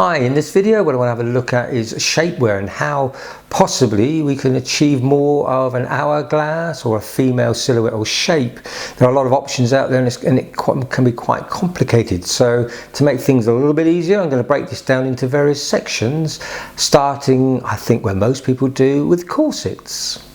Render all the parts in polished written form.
Hi, in this video what I want to have a look at is shapewear and how possibly we can achieve more of an hourglass or a female silhouette or shape. There are a lot of options out there and it can be quite complicated. So to make things a little bit easier, I'm going to break this down into various sections, starting I think where most people do, with corsets.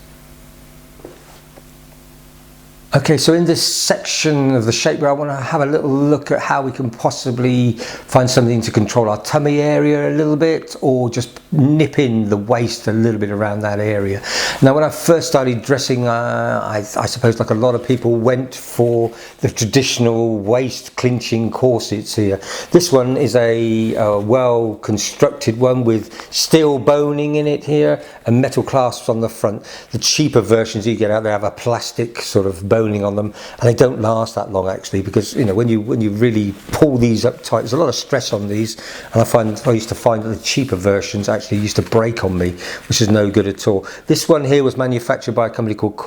Okay, so in this section of the shapewear, I want to have a little look at how we can possibly find something to control our tummy area a little bit, or just nip in the waist a little bit around that area. Now, when I first started dressing, I suppose like a lot of people went for the traditional waist clinching corsets here. This one is a well constructed one with steel boning in it here and metal clasps on the front. The cheaper versions you get out there have a plastic sort of boning on them, and they don't last that long actually, because you know when you really pull these up tight, there's a lot of stress on these, and I used to find that the cheaper versions actually used to break on me, which is no good at all. This one here was manufactured by a company called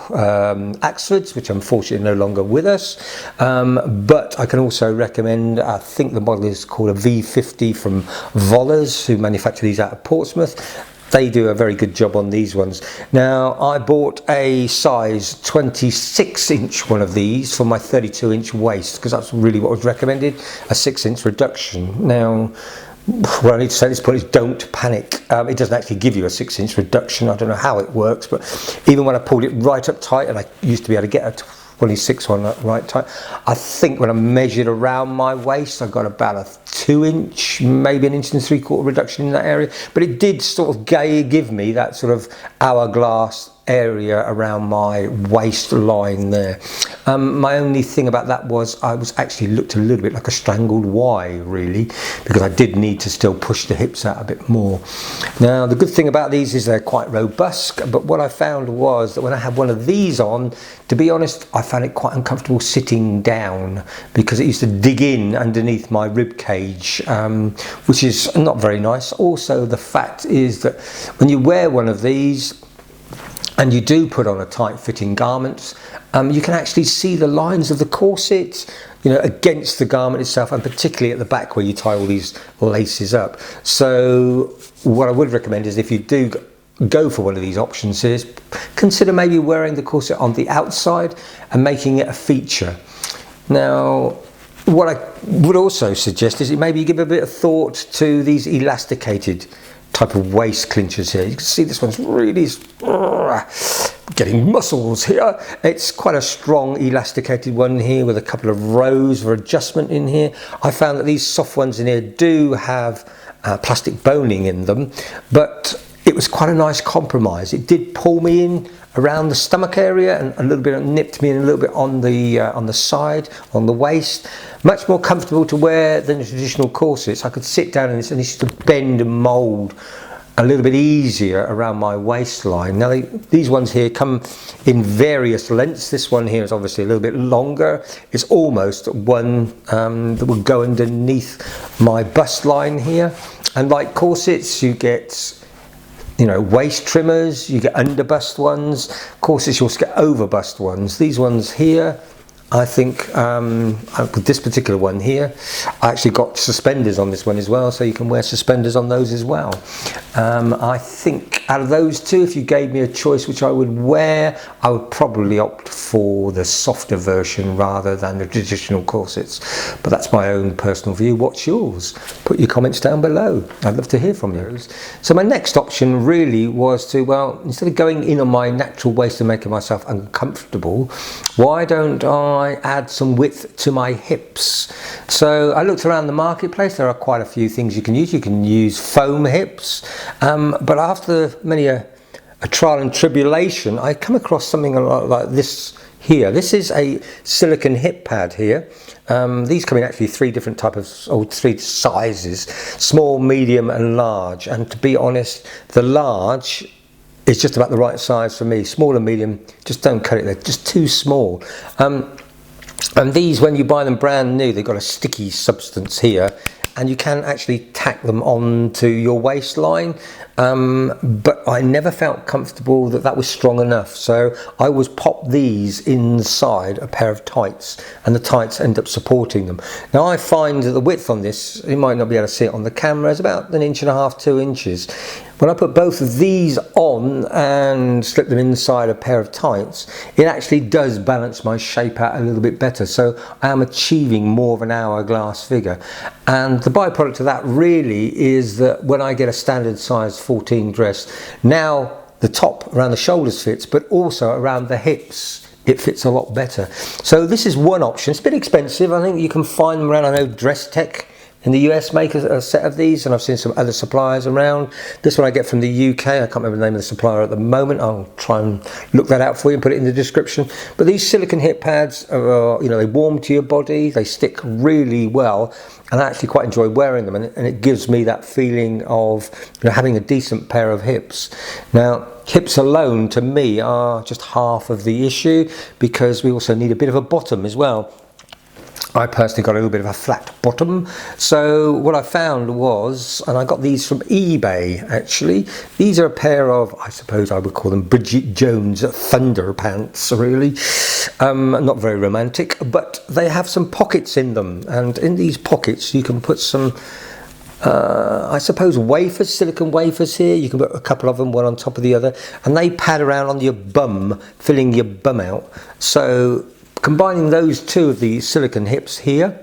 Oxfords, which unfortunately no longer with us, but I can also recommend, I think the model is called a V50 from Vollers, who manufacture these out of Portsmouth. They do a very good job on these ones. Now, I bought a size 26-inch one of these for my 32-inch waist, because that's really what was recommended, a 6-inch reduction. Now, what I need to say at this point is don't panic. It doesn't actually give you a 6-inch reduction. I don't know how it works, but even when I pulled it right up tight, and I used to be able to get a 26 one right tight, I think when I measured around my waist I got about a 2-inch, maybe 1.75 inch reduction in that area, but it did sort of give me that sort of hourglass area around my waistline there. My only thing about that was I was actually looked a little bit like a strangled Y really, because I did need to still push the hips out a bit more. Now the good thing about these is they're quite robust, but what I found was that when I had one of these on, to be honest, I found it quite uncomfortable sitting down, because it used to dig in underneath my rib cage, which is not very nice. Also, the fact is that when you wear one of these and you do put on a tight fitting garment, you can actually see the lines of the corset, you know, against the garment itself, and particularly at the back where you tie all these laces up. So what I would recommend is, if you do go for one of these options, is consider maybe wearing the corset on the outside and making it a feature. Now, what I would also suggest is that maybe you give a bit of thought to these elasticated type of waist clinchers here. You can see this one's really getting muscles here. It's quite a strong elasticated one here with a couple of rows for adjustment in here. I found that these soft ones in here do have plastic boning in them, but it was quite a nice compromise. It did pull me in around the stomach area and a little bit nipped me in a little bit on the side, on the waist. Much more comfortable to wear than the traditional corsets. I could sit down in this and it's just to bend and mould a little bit easier around my waistline. Now these ones here come in various lengths. This one here is obviously a little bit longer. It's almost one that will go underneath my bust line here. And like corsets, you get, you know, waist trimmers, you get under bust ones. Corsets, you also get over bust ones. These ones here, I think with this particular one here, I actually got suspenders on this one as well, so you can wear suspenders on those as well. I think out of those two, if you gave me a choice which I would wear, I would probably opt for the softer version rather than the traditional corsets. But that's my own personal view. What's yours? Put your comments down below. I'd love to hear from you. So my next option really was to, well, instead of going in on my natural waist and making myself uncomfortable, why don't I add some width to my hips? So I looked around the marketplace. There are quite a few things you can use. You can use foam hips, but after many a trial and tribulation, I come across something like this here. This is a silicone hip pad here. These come in actually three sizes: small, medium and large. And to be honest, the large is just about the right size for me. Small and medium, just don't cut it, they're just too small. And these, when you buy them brand new, they've got a sticky substance here, and you can actually tack them onto your waistline, but I never felt comfortable that that was strong enough, so I always pop these inside a pair of tights, and the tights end up supporting them. Now I find that the width on this, you might not be able to see it on the camera, is about 1.5 to 2 inches. When I put both of these on and slip them inside a pair of tights, it actually does balance my shape out a little bit better, so I am achieving more of an hourglass figure. And the byproduct of that really is that when I get a standard size 14 dress, now the top around the shoulders fits, but also around the hips it fits a lot better. So this is one option. It's a bit expensive. I think you can find them around, I know Dress Tech in the US make a set of these, and I've seen some other suppliers around. This one I get from the UK. I can't remember the name of the supplier at the moment. I'll try and look that out for you and put it in the description. But these silicone hip pads are, they warm to your body, they stick really well, and I actually quite enjoy wearing them, and it gives me that feeling of having a decent pair of hips. Now, hips alone to me are just half of the issue, because we also need a bit of a bottom as well. I personally got a little bit of a flat bottom, so what I found was, and I got these from eBay actually, these are a pair of, I suppose I would call them Bridget Jones Thunder pants, really. Not very romantic, but they have some pockets in them, and in these pockets you can put some I suppose wafers, silicone wafers here. You can put a couple of them, one on top of the other, and they pad around on your bum, filling your bum out. So combining those two of the silicone hips here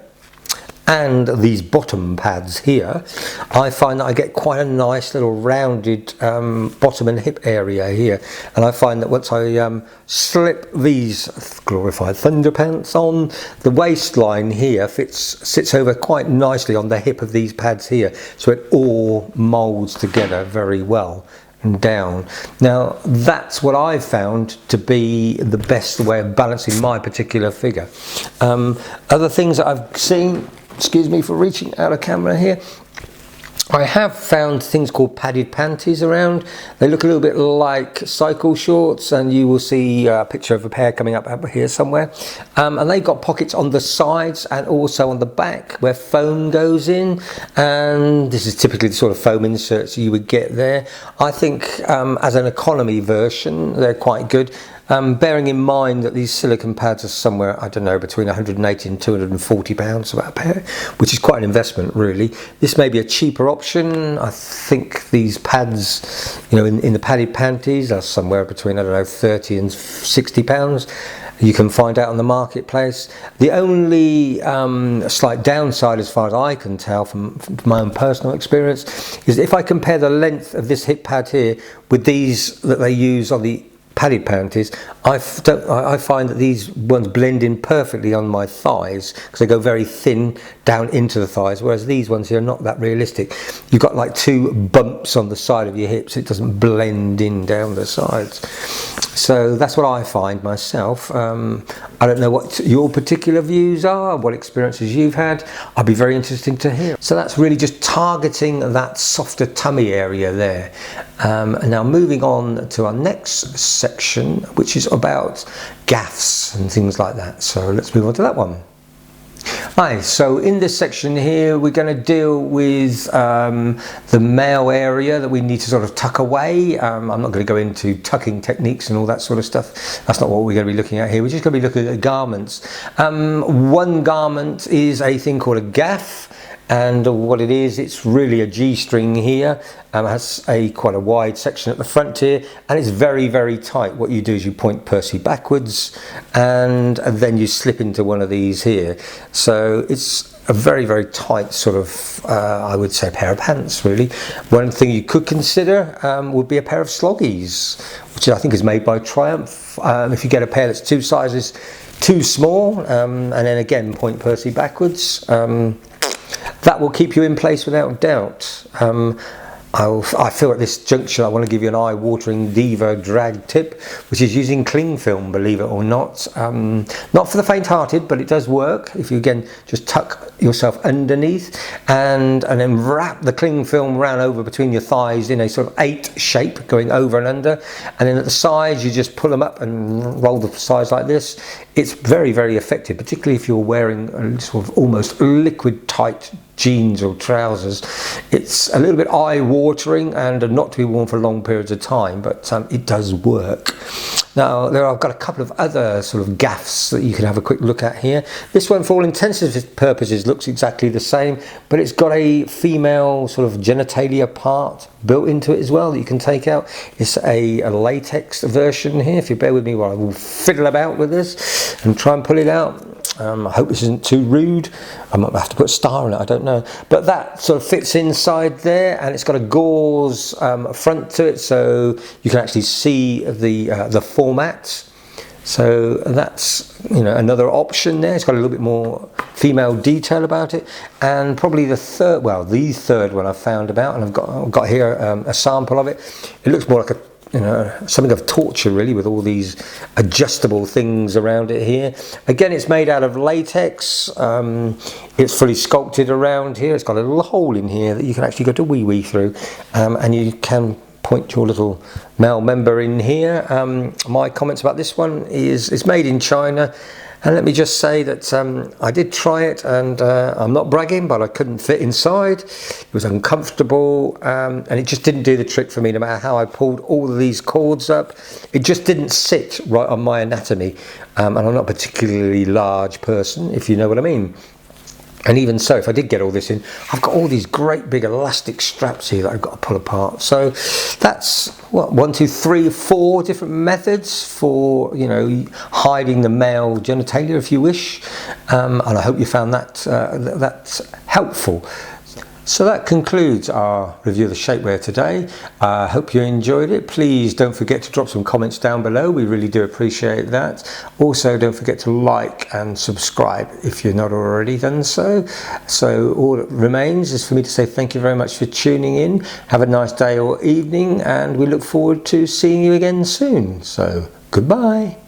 and these bottom pads here, I find that I get quite a nice little rounded bottom and hip area here. And I find that once I slip these glorified Thunder pants on, the waistline here sits over quite nicely on the hip of these pads here, so it all molds together very well and down. Now that's what I've found to be the best way of balancing my particular figure. Other things that I've seen, excuse me for reaching out of camera here, I have found things called padded panties around. They look a little bit like cycle shorts, and you will see a picture of a pair coming up here somewhere. And they've got pockets on the sides and also on the back where foam goes in. And this is typically the sort of foam inserts you would get there. I think as an economy version, they're quite good. Bearing in mind that these silicone pads are somewhere, I don't know, between 180 and 240 pounds for that pair, which is quite an investment really. This may be a cheaper option. I think these pads, in the padded panties are somewhere between, I don't know, 30 and 60 pounds. You can find out on the marketplace. The only slight downside, as far as I can tell from my own personal experience, is if I compare the length of this hip pad here with these that they use on the padded panties, I find that these ones blend in perfectly on my thighs, because they go very thin down into the thighs, whereas these ones here are not that realistic. You've got like two bumps on the side of your hips, it doesn't blend in down the sides. So that's what I find myself. I don't know what your particular views are, what experiences you've had. I'd be very interested to hear. So that's really just targeting that softer tummy area there. And now moving on to our next section, which is about gaffs and things like that. So let's move on to that one. Hi, so in this section here we're going to deal with the male area that we need to sort of tuck away. I'm not going to go into tucking techniques and all that sort of stuff. That's not what we're going to be looking at here. We're just going to be looking at garments. One garment is a thing called a gaff, and what it is, it's really a G-string here. It has quite a wide section at the front here, and it's very, very tight. What you do is you point Percy backwards, and then you slip into one of these here. So it's a very, very tight sort of, I would say, pair of pants, really. One thing you could consider would be a pair of sloggies, which I think is made by Triumph. If you get a pair that's 2 sizes too small, and then again point Percy backwards, that will keep you in place without doubt. I feel at this juncture I want to give you an eye-watering diva drag tip, which is using cling film, believe it or not. Not for the faint-hearted, but it does work. If you again just tuck yourself underneath and then wrap the cling film round over between your thighs in a sort of 8 shape, going over and under, and then at the sides you just pull them up and roll the sides like this. It's very, very effective, particularly if you're wearing a sort of almost liquid tight jeans or trousers. It's a little bit eye-watering and not to be worn for long periods of time, but it does work. Now, I've got a couple of other sort of gaffs that you can have a quick look at here. This one, for all intents and purposes, looks exactly the same, but it's got a female sort of genitalia part built into it as well that you can take out. It's a latex version here. If you bear with me while I will fiddle about with this and try and pull it out. I hope this isn't too rude. I might have to put a star on it, I don't know. But that sort of fits inside there, and it's got a gauze front to it, so you can actually see the format. So that's, you know, another option there. It's got a little bit more female detail about it. And probably the third one I've found about, and I've got here a sample of it. It looks more like a, you know, something of torture really, with all these adjustable things around it here. Again, it's made out of latex. It's fully sculpted around here. It's got a little hole in here that you can actually go to wee through, and you can point your little male member in here. My comments about this one is it's made in China. And let me just say that I did try it, and I'm not bragging, but I couldn't fit inside. It was uncomfortable, and it just didn't do the trick for me. No matter how I pulled all of these cords up, it just didn't sit right on my anatomy. And I'm not a particularly large person, if you know what I mean. And even so, if I did get all this in, I've got all these great big elastic straps here that I've got to pull apart. So that's what, 1, 2, 3, 4 different methods for, you know, hiding the male genitalia, if you wish. And I hope you found that that's helpful. So that concludes our review of the shapewear today. I hope you enjoyed it. Please don't forget to drop some comments down below. We really do appreciate that. Also, don't forget to like and subscribe if you're not already done so. So all that remains is for me to say thank you very much for tuning in. Have a nice day or evening, and we look forward to seeing you again soon. So goodbye.